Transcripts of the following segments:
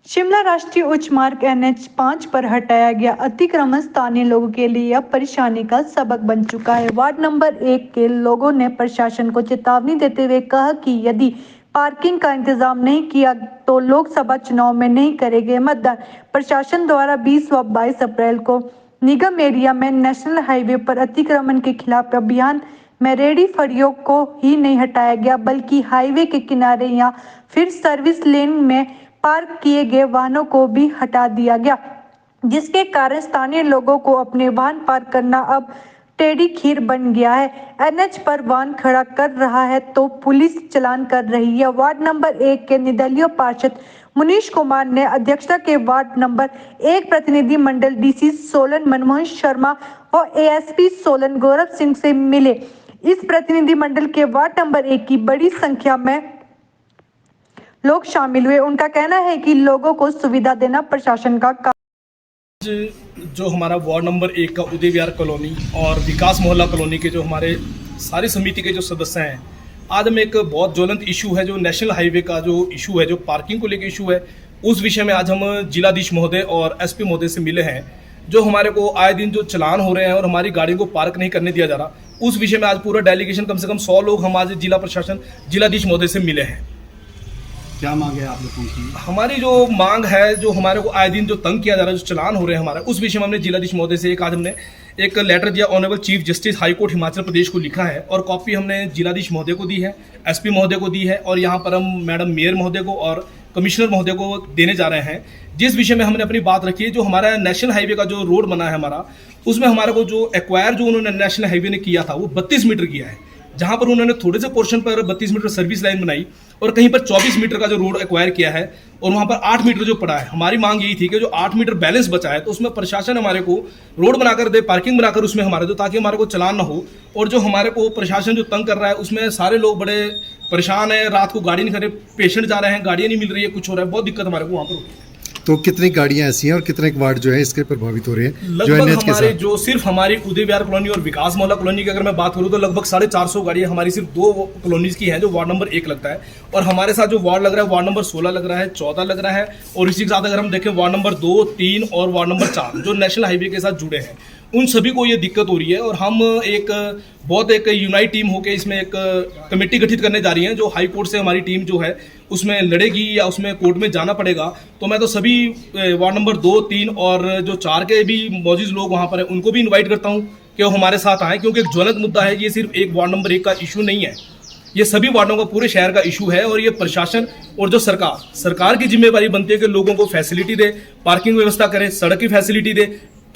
शिमला राष्ट्रीय उच्च मार्ग NH 5 पर हटाया गया अतिक्रमण स्थानीय लोगों के लिए अब परेशानी का सबक बन चुका है। वार्ड नंबर 1 के लोगों ने प्रशासन को चेतावनी देते हुए कहा कि यदि पार्किंग का इंतजाम नहीं किया तो लोकसभा चुनाव में नहीं करेंगे मतदान। प्रशासन द्वारा 20 व 22 अप्रैल को निगम एरिया में नेशनल हाईवे पर अतिक्रमण के खिलाफ अभियान में रेहड़ी फड़ियों को ही नहीं हटाया गया, बल्कि हाईवे के किनारे या फिर सर्विस लेन में पार्क किए गए वाहनों को भी हटा दिया गया, जिसके कारण स्थानीय लोगों को अपने वाहन पार्क करना अब टेढ़ी खीर बन गया है। NH पर वाहन खड़ा कर रहा है तो पुलिस चालान कर रही है। वार्ड नंबर 1 के निर्दलीय पार्षद मुनीश कुमार ने अध्यक्षता के वार्ड नंबर 1 प्रतिनिधि मंडल DC सोलन मनमोहन शर्मा और ASP सोलन गौरव सिंह से मिले। इस प्रतिनिधि मंडल के वार्ड नंबर 1 की बड़ी संख्या में लोग शामिल हुए। उनका कहना है कि लोगों को सुविधा देना प्रशासन का काम। जो हमारा वार्ड नंबर 1 का उदय विहार कॉलोनी और विकास मोहल्ला कॉलोनी के जो हमारे सारी समिति के जो सदस्य हैं, आज हम एक बहुत ज्वलंत इशू है जो नेशनल हाईवे का जो इशू है, जो पार्किंग को लेकर इशू है, उस विषय में आज हम जिलाधीश महोदय और SP महोदय से मिले हैं। जो हमारे को आए दिन जो चलान हो रहे हैं और हमारी गाड़ी को पार्क नहीं करने दिया जा रहा, उस विषय में आज पूरा डेलीगेशन कम से कम 100 लोग हम आज जिला प्रशासन जिलाधीश महोदय से मिले हैं। क्या मांग है आप लोगों की? हमारी जो मांग है, जो हमारे को आए दिन जो तंग किया जा रहा है, जो चलान हो रहे हैं हमारे, उस विषय में हमने जिलाधीश महोदय से आज हमने एक लेटर दिया, honourable chief justice high court Himachal Pradesh को लिखा है और कॉपी हमने जिलाधीश महोदय को दी है, SP महोदय को दी है और यहाँ पर हम मैडम मेयर महोदय को और कमिश्नर महोदय को देने जा रहे हैं। जिस विषय में हमने अपनी बात रखी है, जो हमारा नेशनल हाईवे का जो रोड बना है हमारा, उसमें हमारे को जो एक्वायर जो उन्होंने नेशनल हाईवे ने किया था वो 32 मीटर किया है, जहाँ पर उन्होंने थोड़े से पोर्शन पर 32 मीटर सर्विस लाइन बनाई और कहीं पर 24 मीटर का जो रोड एक्वायर किया है और वहाँ पर 8 मीटर जो पड़ा है। हमारी मांग यही थी कि जो 8 मीटर बैलेंस बचा है तो उसमें प्रशासन हमारे को रोड बनाकर दे, पार्किंग बनाकर उसमें हमारे दो, ताकि हमारे को चलान ना हो। और जो हमारे को प्रशासन जो तंग कर रहा है उसमें सारे लोग बड़े परेशान है, रात को गाड़ी नहीं खड़े, पेशेंट जा रहे हैं, गाड़ियाँ नहीं मिल रही है, कुछ हो रहा है, बहुत दिक्कत हमारे को वहाँ पर होती है। तो कितनी गाड़ियां ऐसी हैं और कितने वार्ड जो है इसके प्रभावित हो रहे हैं? लगभग हमारे जो सिर्फ हमारी उदय विहार कॉलोनी और विकास मोहल्ला कॉलोनी की अगर मैं बात करूं तो लगभग 450 गाड़ियां हमारी सिर्फ 2 कॉलोनीज की हैं जो वार्ड नंबर 1 लगता है। और हमारे साथ जो वार्ड लग रहा है वार्ड नंबर 16 लग रहा है, 14 लग रहा है और इसी के साथ अगर हम देखें वार्ड नंबर 2, 3 और वार्ड नंबर 4 जो नेशनल हाईवे के साथ जुड़े हैं, उन सभी को ये दिक्कत हो रही है। और हम एक यूनाइट टीम होकर इसमें एक कमेटी गठित करने जा रही है, जो हाई कोर्ट से हमारी टीम जो है उसमें लड़ेगी या उसमें कोर्ट में जाना पड़ेगा। तो मैं तो सभी वार्ड नंबर 2, 3 और जो 4 के भी मौजूद लोग वहाँ पर हैं उनको भी इन्वाइट करता हूँ कि वो हमारे साथ आएँ, क्योंकि एक ज्वलंत मुद्दा है। ये सिर्फ एक वार्ड नंबर 1 का इशू नहीं है, ये सभी वार्डों का, पूरे शहर का इशू है। और ये प्रशासन और जो सरकार की जिम्मेवारी बनती है कि लोगों को फैसिलिटी दे, पार्किंग व्यवस्था करे, सड़क की फैसिलिटी दे।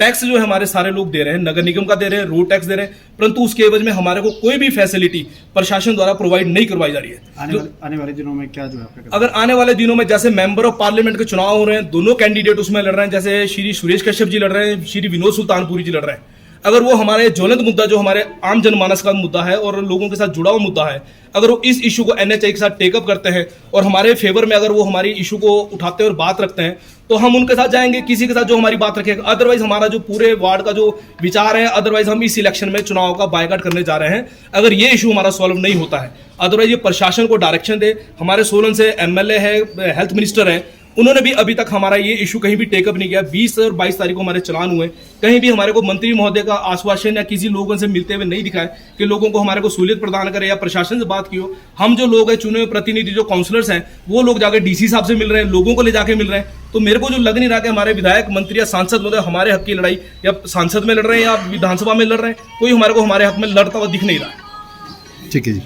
टैक्स जो है हमारे सारे लोग दे रहे हैं, नगर निगम का दे रहे हैं, रोड टैक्स दे रहे हैं, परंतु उसके एवज में हमारे को कोई भी फैसिलिटी प्रशासन द्वारा प्रोवाइड नहीं करवाई जा रही है। आने वाले दिनों में क्या जो है अगर आने वाले दिनों में जैसे मेंबर ऑफ पार्लियामेंट के चुनाव हो रहे हैं, दोनों कैंडिडेट उसमें लड़ रहे हैं, जैसे श्री सुरेश कश्यप जी लड़ रहे हैं, श्री विनोद सुल्तानपुरी जी लड़ रहे हैं। अगर वो हमारे ज्वलंत मुद्दा जो हमारे आम जनमानस का मुद्दा है और लोगों के साथ जुड़ा हुआ मुद्दा है, अगर वो इस इशू को NH के साथ टेकअप करते हैं और हमारे फेवर में अगर वो हमारी इशू को उठाते हैं और बात रखते हैं तो हम उनके साथ जाएंगे, किसी के साथ जो हमारी बात रखेगा। अदरवाइज हमारा जो पूरे वार्ड का जो विचार है, अदरवाइज हम इस इलेक्शन में चुनाव का बायकॉट करने जा रहे हैं अगर ये इशू हमारा सॉल्व नहीं होता है। अदरवाइज ये प्रशासन को डायरेक्शन दे। हमारे सोलन से MLA है, हेल्थ मिनिस्टर है, उन्होंने भी अभी तक हमारा ये इशू कहीं भी टेकअप नहीं किया। 20 और 22 तारीख को हमारे चलान हुए, कहीं भी हमारे को मंत्री महोदय का आश्वासन या किसी लोगों से मिलते हुए नहीं दिखाए कि लोगों को हमारे को सहूलियत प्रदान करे या प्रशासन से बात की हो। हम जो लोग हैं, चुने हुए प्रतिनिधि जो काउंसलर्स हैं, वो लोग जाके DC साहब से मिल रहे हैं, लोगों को ले जाके मिल रहे हैं। तो मेरे को जो लग नहीं रहा कि हमारे विधायक, मंत्री या सांसद महोदय हमारे हक की लड़ाई या सांसद में लड़ रहे हैं या विधानसभा में लड़ रहे हैं, कोई हमारे को हमारे हक में लड़ता हुआ दिख नहीं रहा है। ठीक है जी।